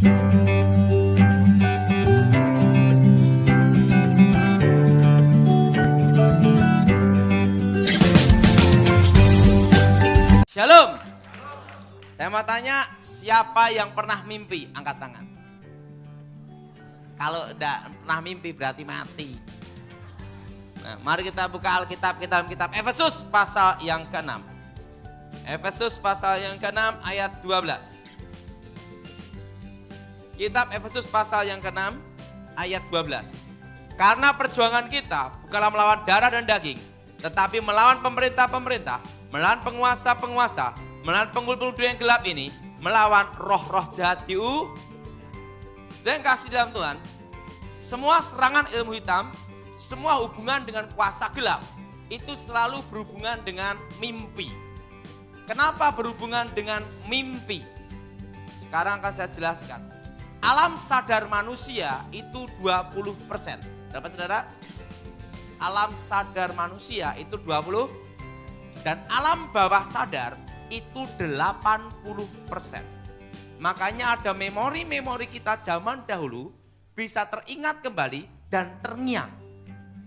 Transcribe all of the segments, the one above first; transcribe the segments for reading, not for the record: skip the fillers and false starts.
Shalom. Saya mau tanya, siapa yang pernah mimpi? Angkat tangan. Kalau tidak pernah mimpi berarti mati. Nah, mari kita buka Alkitab, kita dalam kitab Efesus pasal yang ke-6. Efesus pasal yang ke-6 ayat 12. Kitab Efesus pasal yang ke-6 ayat 12. Karena perjuangan kita bukanlah melawan darah dan daging, tetapi melawan pemerintah-pemerintah, melawan penguasa-penguasa, melawan penghulu-penghulu yang gelap ini, melawan roh-roh jahat di dan kasih dalam Tuhan. Semua serangan ilmu hitam, semua hubungan dengan kuasa gelap, itu selalu berhubungan dengan mimpi. Kenapa berhubungan dengan mimpi? Sekarang akan saya jelaskan. Alam sadar manusia itu 20%. Berapa saudara? Alam sadar manusia itu 20%. Dan alam bawah sadar itu 80%. Makanya ada memori-memori kita zaman dahulu bisa teringat kembali dan terngiang.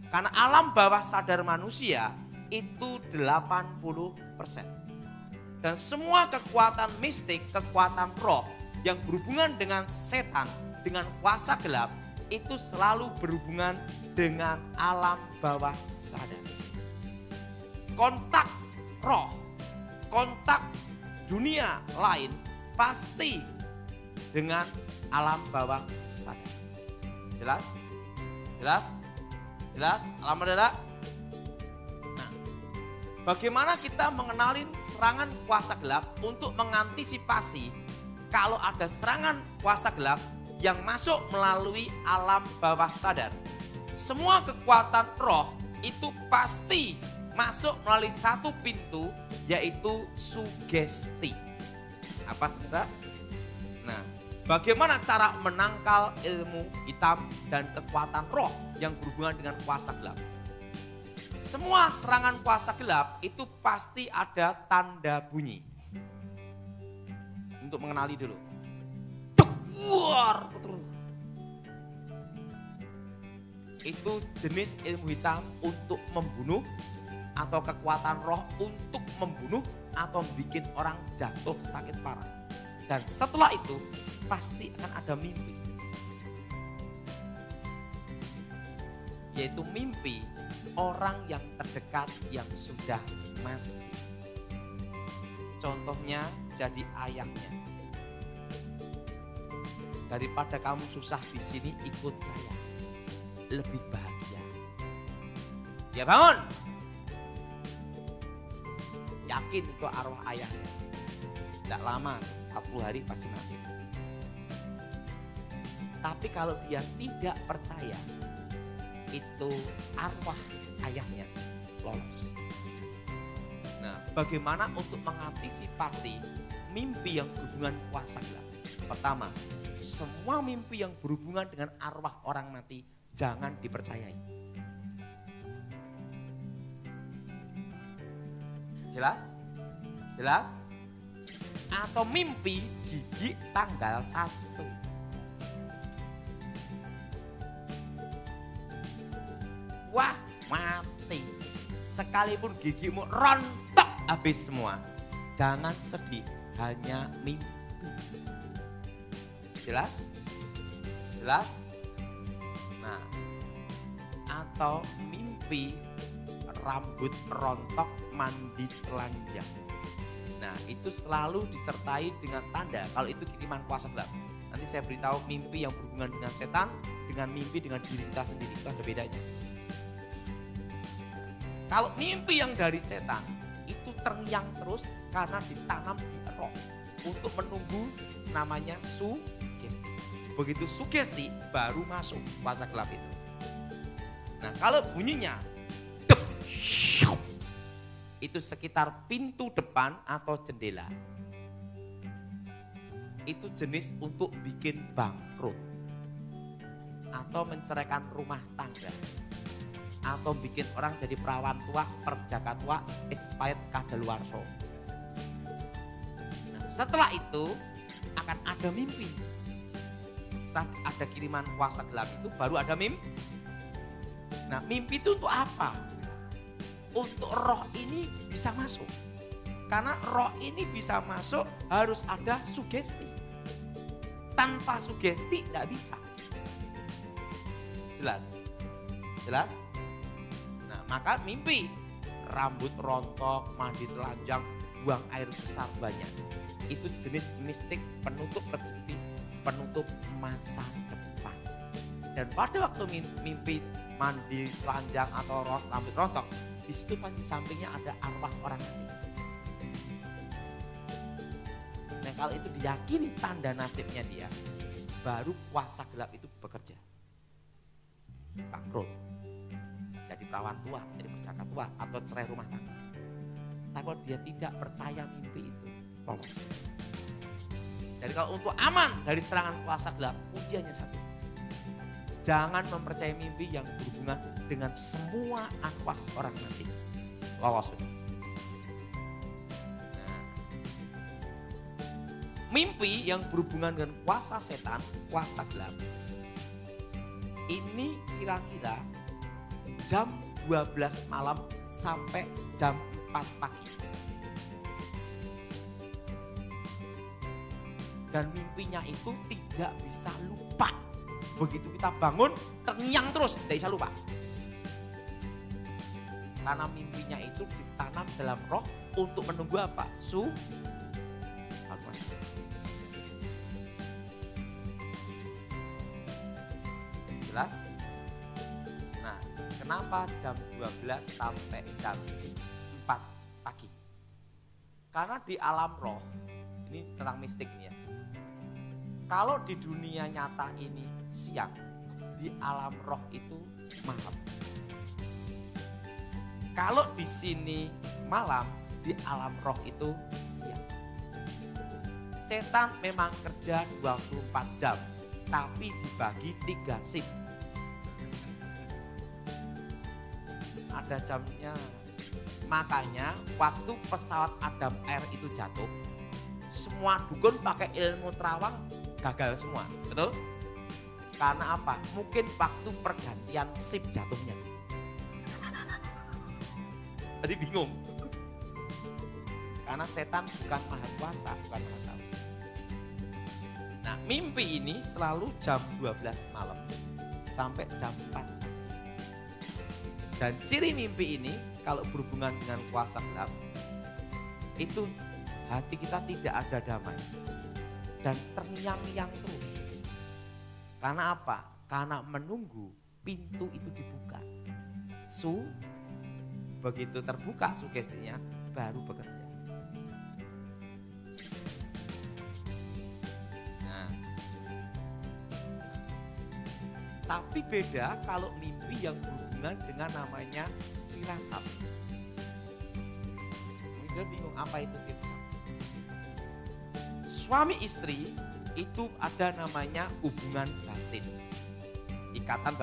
Karena alam bawah sadar manusia itu 80%. Dan semua kekuatan mistik, kekuatan roh yang berhubungan dengan setan, dengan kuasa gelap, itu selalu berhubungan dengan alam bawah sadar. Kontak roh, kontak dunia lain pasti dengan alam bawah sadar. Jelas? Jelas? Jelas? Alam saudara? Nah, bagaimana kita mengenalin serangan kuasa gelap untuk mengantisipasi kalau ada serangan kuasa gelap yang masuk melalui alam bawah sadar? Semua kekuatan roh itu pasti masuk melalui satu pintu, yaitu sugesti. Apa saudara? Nah, bagaimana cara menangkal ilmu hitam dan kekuatan roh yang berhubungan dengan kuasa gelap? Semua serangan kuasa gelap itu pasti ada tanda bunyi. Untuk mengenali dulu. Itu jenis ilmu hitam untuk membunuh, atau kekuatan roh untuk membunuh atau bikin orang jatuh sakit parah. Dan setelah itu pasti akan ada mimpi. Yaitu mimpi orang yang terdekat yang sudah mati. Contohnya jadi ayahnya. Daripada kamu susah di sini, ikut saya. Lebih bahagia. Ya bangun. Yakin itu arwah ayahnya. Tidak lama, 40 hari pasti mati. Tapi kalau dia tidak percaya, itu arwah ayahnya lolos. Nah, bagaimana untuk mengantisipasi mimpi yang berhubungan kuasa gelap? Pertama, semua mimpi yang berhubungan dengan arwah orang mati jangan dipercayai. Jelas? Jelas? Atau mimpi gigi tanggal 1. Wah, mati. Sekalipun gigimu rontok habis semua. Jangan sedih, hanya mimpi. Jelas? Jelas? Nah, atau mimpi rambut rontok mandi telanjang. Nah, itu selalu disertai dengan tanda kalau itu kiriman kuasa gelap. Nanti saya beritahu mimpi yang berhubungan dengan setan dengan mimpi dengan diri kita sendiri, itu ada bedanya. Kalau mimpi yang dari setan itu terngiang terus karena ditanam di roh untuk menunggu namanya sugesti. Begitu sugesti baru masuk kuasa gelap itu. Nah, kalau bunyinya itu sekitar pintu depan atau jendela. Itu jenis untuk bikin bangkrut. Atau menceraikan rumah tangga. Atau bikin orang jadi perawan tua, perjaka tua, expired kadaluarsa. Nah, setelah itu akan ada mimpi. setelah ada kiriman kuasa gelap itu baru ada mimpi. Nah, mimpi itu untuk apa? Untuk roh ini bisa masuk. Karena roh ini bisa masuk harus ada sugesti. Tanpa sugesti tidak bisa. Jelas? Jelas? Nah, maka mimpi. Rambut rontok, mandi telanjang, buang air besar banyak. Itu jenis mistik penutup rezeki, penutup masa depan. Dan pada waktu mimpi mandi telanjang atau rambut rontok, di situ di sampingnya ada arwah orang mati. Nah, kalau itu diyakini tanda nasibnya dia, baru kuasa gelap itu bekerja. Bangkrut, jadi perawan tua, jadi perjaka tua, atau cerai rumah tangga. Tapi kalau dia tidak percaya mimpi itu, lolos. Jadi kalau untuk aman dari serangan kuasa gelap, ujiannya satu. Jangan mempercayai mimpi yang berhubungan dengan semua arwah orang mati. Lolos. Nah, mimpi yang berhubungan dengan kuasa setan, kuasa gelap, ini kira-kira jam 12 malam sampai jam 4 pagi. Dan mimpinya itu tidak bisa lupa. Begitu kita bangun, terngiang terus, tidak bisa lupa. Karena mimpinya itu ditanam dalam roh untuk menunggu apa? Jelas? Nah, kenapa jam 12 sampai jam 4 pagi? Karena di alam roh, ini tentang mistik nih ya. Kalau di dunia nyata ini siang, di alam roh itu malam. Kalau di sini malam, di alam roh itu siang. Setan memang kerja 24 jam, tapi dibagi 3 shift. Ada jamnya. Makanya waktu pesawat Adam Air itu jatuh, semua dukun pakai ilmu terawang gagal semua, betul? Karena apa? Mungkin waktu pergantian shift jatuhnya. Jadi bingung. Karena setan bukan maha kuasa, bukan maha tahu. Nah, mimpi ini selalu jam 12 malam sampai jam 4 pagi. Dan ciri mimpi ini kalau berhubungan dengan kuasa gelap, itu hati kita tidak ada damai. Dan terngiang-ngiang terus. Karena apa? Karena menunggu pintu itu dibuka. Begitu terbuka sugestinya, baru bekerja. Nah, tapi beda kalau mimpi yang berhubungan dengan namanya firasat. Mungkin bingung apa itu firasat. Suami istri itu ada namanya hubungan batin. Ikatan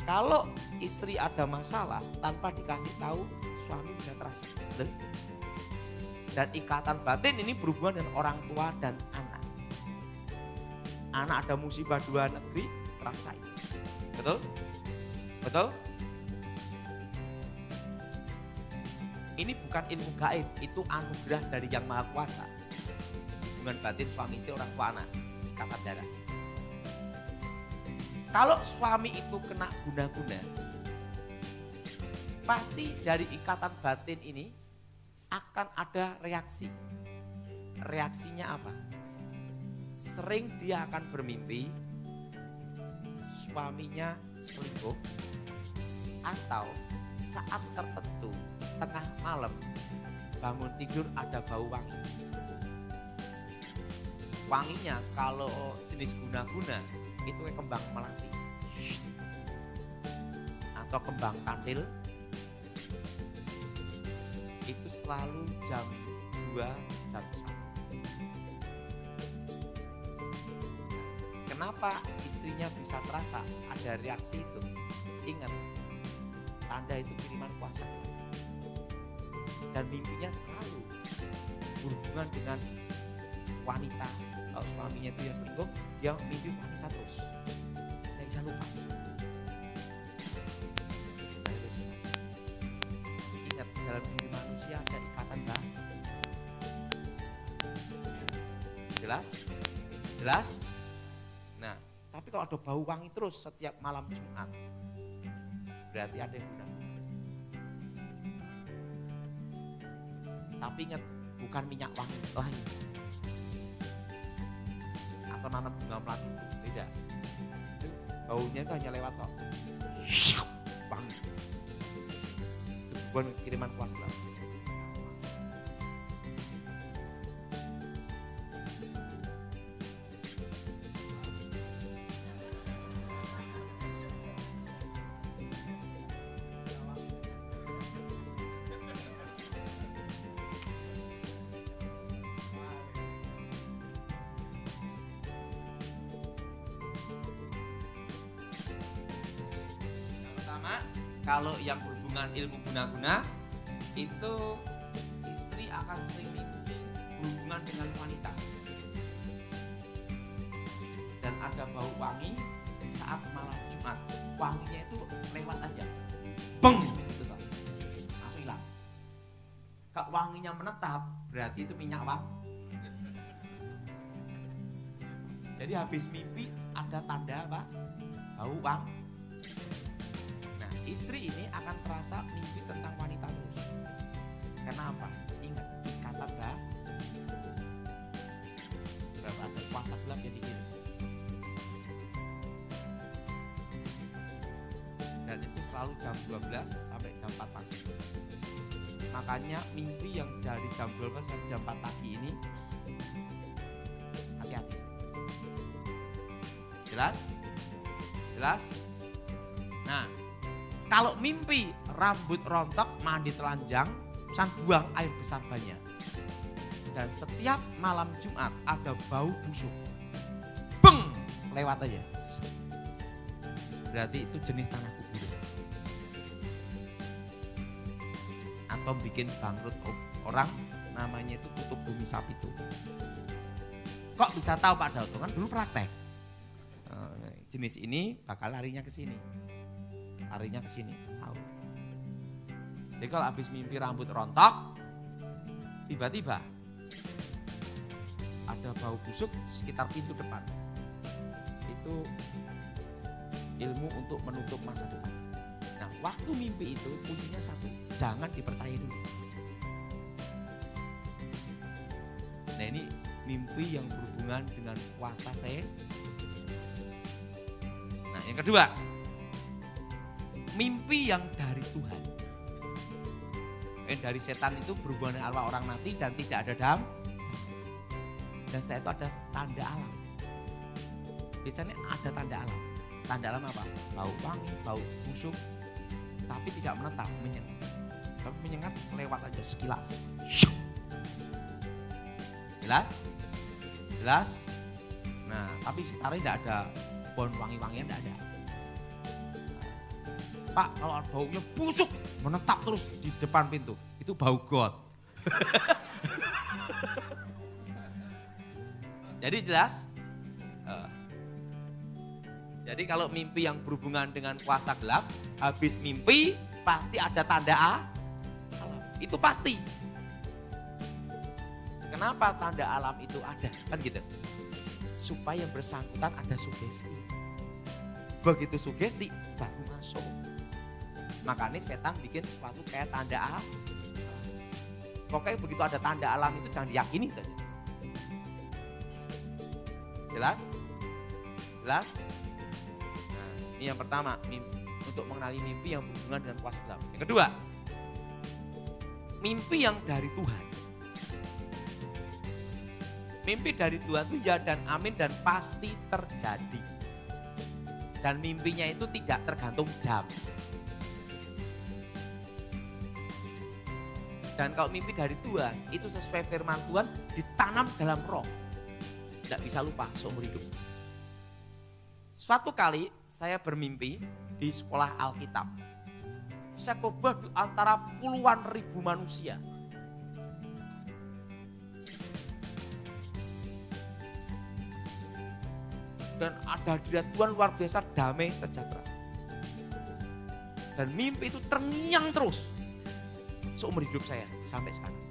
kalau istri ada masalah tanpa dikasih tahu, suami bisa terasa. Dan ikatan batin ini berhubungan dengan orang tua dan anak. Anak ada musibah 2 negeri, terasa itu. Betul? Betul? Ini bukan ilmu gaib, itu anugerah dari Yang Maha Kuasa. Hubungan batin suami istri, orang tua anak, ikatan darah. Kalau suami itu kena guna-guna, pasti dari ikatan batin ini akan ada reaksi. Reaksinya apa? Sering dia akan bermimpi suaminya selingkuh, atau saat tertentu tengah malam bangun tidur ada bau wangi. Wanginya kalau jenis guna-guna itu kembang melati atau kembang kandil, itu selalu jam 2, jam 1. Kenapa istrinya bisa terasa ada reaksi itu? Ingat, tanda itu kiriman kuasa. Dan mimpinya selalu berhubungan dengan wanita Kalau suaminya itu yang selingkuh, dia mimpi wanita terus. Nggak bisa lupa. Nah, itu sih. Ingat, dalam diri manusia ada ikatan batin. Jelas? Jelas? Nah, tapi kalau ada bau wangi terus setiap malam Jumat, berarti ada yang kurang. Tapi ingat, bukan minyak wangi lain. Atau nanam bunga melati, tidak. Itu baunya itu hanya lewat tok. Bang. Itu bukan kiriman kuasa gelap. Kalau yang berhubungan ilmu guna-guna, itu istri akan sering mimpi berhubungan dengan wanita. Dan ada bau wangi saat malam Jumat. Wanginya itu lewat aja. Beng! Gitu toh. Langsung hilang. Kalau wanginya menetap, berarti itu minyak wangi. Jadi habis mimpi ada tanda apa? Bau wangi. Istri ini akan terasa mimpi tentang wanita terus. Kenapa? Ingat, ikatan berapa ada kuasa gelap yang dikirim. Dan itu selalu jam 12 sampai jam 4 pagi. Makanya mimpi yang dari jam 12 sampai jam 4 pagi ini hati-hati. Jelas? Jelas? Nah, kalau mimpi rambut rontok, mandi telanjang, san buang air besar banyak. Dan setiap malam Jumat ada bau busuk. Beng! Lewat aja. Berarti itu jenis tanah kubur. Atau bikin bangkrut orang, namanya itu tutup bumi Sapitu. Kok bisa tahu Pak Daud? Kan dulu praktek. Jenis ini bakal larinya ke sini. Larinya ke sini, tahu. Jadi kalau habis mimpi rambut rontok, tiba-tiba ada bau busuk sekitar pintu depan. Itu ilmu untuk menutup masa depan. Nah, waktu mimpi itu kuncinya satu, jangan dipercaya dulu. Nah, ini mimpi yang berhubungan dengan kuasa saya. Nah, yang kedua, mimpi yang dari Tuhan. Dari setan itu berhubungan dengan arwah orang mati dan tidak ada dam. Dan setelah itu ada tanda alam. Biasanya ada tanda alam. Tanda alam apa? Bau wangi, bau busuk, tapi tidak menetap, menyengat. Tapi menyengat lewat aja sekilas. Jelas? Jelas? Nah, tapi sekarang tidak ada bon wangi-wangian, tidak ada. Pak, kalau baunya busuk, menetap terus di depan pintu, itu bau got. Jadi jelas? Jadi kalau mimpi yang berhubungan dengan kuasa gelap, habis mimpi pasti ada tanda alam. Itu pasti. Kenapa tanda alam itu ada? Kan gitu. Supaya yang bersangkutan ada sugesti. Begitu sugesti, baru masuk. Makanya setan bikin sesuatu kayak tanda alam. Pokoknya begitu ada tanda alam itu jangan diyakini. Jelas? Jelas? Nah, ini yang pertama, untuk mengenali mimpi yang berhubungan dengan kuasa gelap. Yang kedua, mimpi yang dari Tuhan. Mimpi dari Tuhan itu ya dan amin dan pasti terjadi. Dan mimpinya itu tidak tergantung jam. Dan kalau mimpi dari Tuhan, itu sesuai firman Tuhan ditanam dalam roh. Tidak bisa lupa seumur hidup. Suatu kali saya bermimpi di sekolah Alkitab. Saya khotbah di antara puluhan ribu manusia. Dan ada hadirat Tuhan luar biasa, damai, sejahtera. Dan mimpi itu terngiang terus seumur hidup saya sampai sekarang.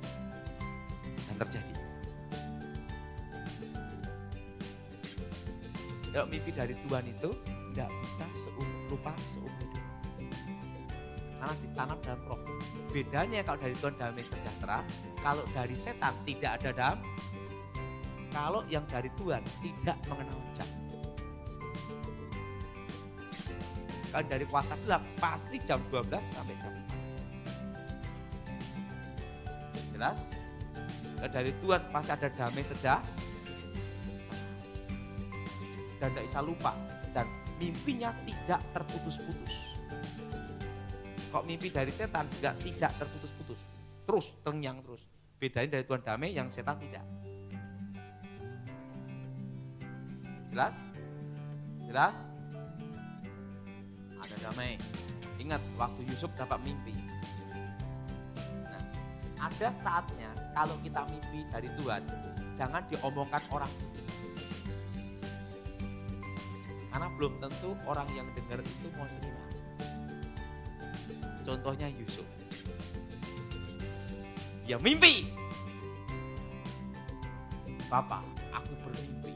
Dan terjadi. Kalau mimpi dari Tuhan itu tidak bisa lupa seumur hidup. Karena ditanam dalam roh. Bedanya kalau dari Tuhan damai sejahtera, kalau dari setan tidak ada damai. Kalau yang dari Tuhan tidak mengenal jam. Kalau dari kuasa gelap pasti jam 12 sampai jam 4. Jelas? Kalau dari Tuhan pasti ada damai sejahtera. Dan tidak bisa lupa. Dan mimpinya tidak terputus-putus. Kok mimpi dari setan juga tidak terputus-putus. Terus, terngiang terus. Bedanya dari Tuhan damai yang setan tidak. Jelas? Jelas? Ada damai. Ingat waktu Yusuf dapat mimpi. Nah, ada saatnya kalau kita mimpi dari Tuhan, jangan diomongkan orang. Karena belum tentu orang yang dengar itu mau terima. Contohnya Yusuf. Dia mimpi. Bapak, aku bermimpi.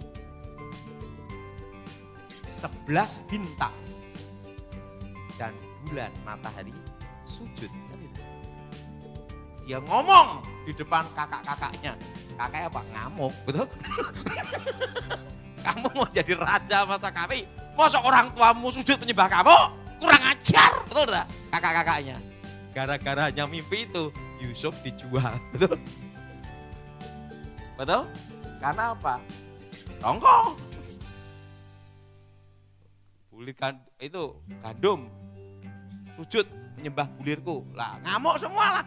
11 bintang. Dan bulan, matahari, sujud. Dia ngomong di depan kakak-kakaknya. Kakaknya apa? Ngamuk, betul? Kamu mau jadi raja masa kami? Masa orang tuamu sujud menyembah kamu? Kurang ajar, betul enggak? Kakak-kakaknya. Gara-gara hanya mimpi itu, Yusuf dijual, betul? Betul? Karena apa? Rongkong. Bulikan itu gandum, sujud menyembah bulirku. Lah ngamuk semua lah.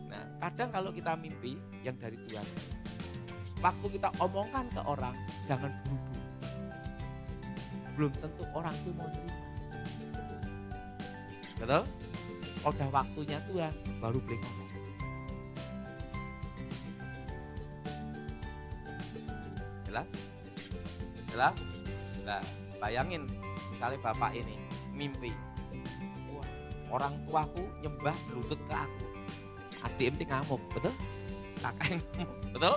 Nah, kadang kalau kita mimpi yang dari Tuhan, waktu kita omongkan ke orang, jangan buru-buru. Belum tentu orang itu mau terima. Betul? Udah waktunya Tuhan, baru boleh ngomong. Jelas? Jelas? Nah, bayangin, misalnya bapak ini mimpi. Wah, orang tuaku nyembah berlutut ke aku. Adik ini ngamuk, betul? Kakak yang ngamuk, betul?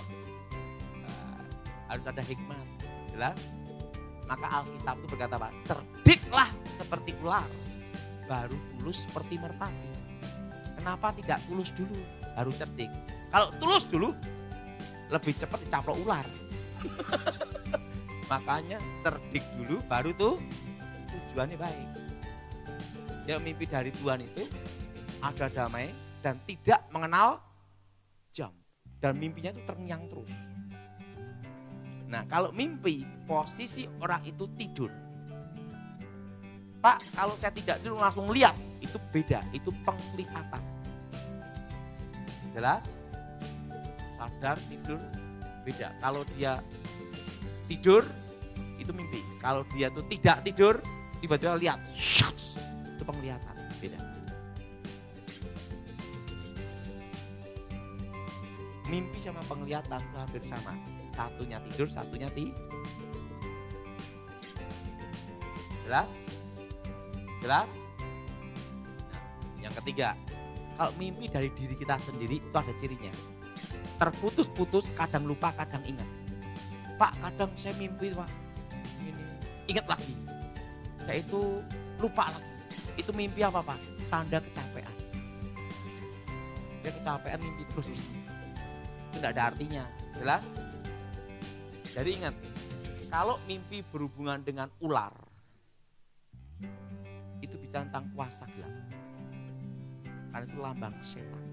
Harus ada hikmat, jelas. Maka Alkitab itu berkata apa? Cerdiklah seperti ular, baru tulus seperti merpati. Kenapa tidak tulus dulu, baru cerdik? Kalau tulus dulu, lebih cepat dicaplok ular. Makanya cerdik dulu, baru tuh tujuannya baik. Yang mimpi dari Tuhan itu ada damai dan tidak mengenal jam. Dan mimpinya itu terngiang terus. Nah, kalau mimpi posisi orang itu tidur. Pak, kalau saya tidak tidur langsung lihat, itu beda, itu penglihatan. Jelas? Sadar tidur beda. Kalau dia tidur itu mimpi. Kalau dia tuh tidak tidur, tiba-tiba lihat, itu penglihatan, beda. Mimpi sama penglihatan itu hampir sama. Satunya tidur, satunya Jelas? Jelas? Nah, yang ketiga, kalau mimpi dari diri kita sendiri itu ada cirinya. Terputus-putus, kadang lupa, kadang ingat. Pak, kadang saya mimpi, Pak. Ini, ingat lagi. Saya itu lupa lagi. Itu mimpi apa, Pak? Tanda kecapean. Dia kecapean mimpi terus. Itu tidak ada artinya. Jelas? Jadi ingat, kalau mimpi berhubungan dengan ular, itu bicara tentang kuasa gelap. Karena itu lambang setan.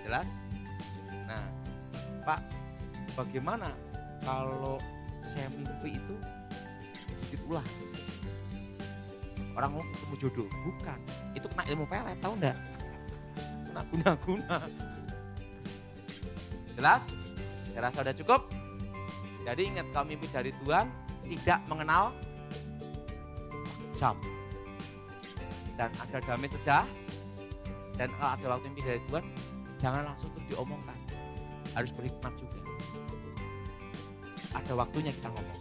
Jelas? Nah, Pak, bagaimana kalau saya mimpi itu gigit ular? Orang mau ketemu jodoh, bukan. Itu kena ilmu pelet, tahu enggak? Kena guna-guna. Jelas? Saya rasa sudah cukup. Jadi ingat, kalau mimpi dari Tuhan tidak mengenal jam. Dan ada damai sejahtera. Dan kalau ada waktu mimpi dari Tuhan, jangan langsung terus diomongkan. harus berhikmat juga. Ada waktunya kita ngomong.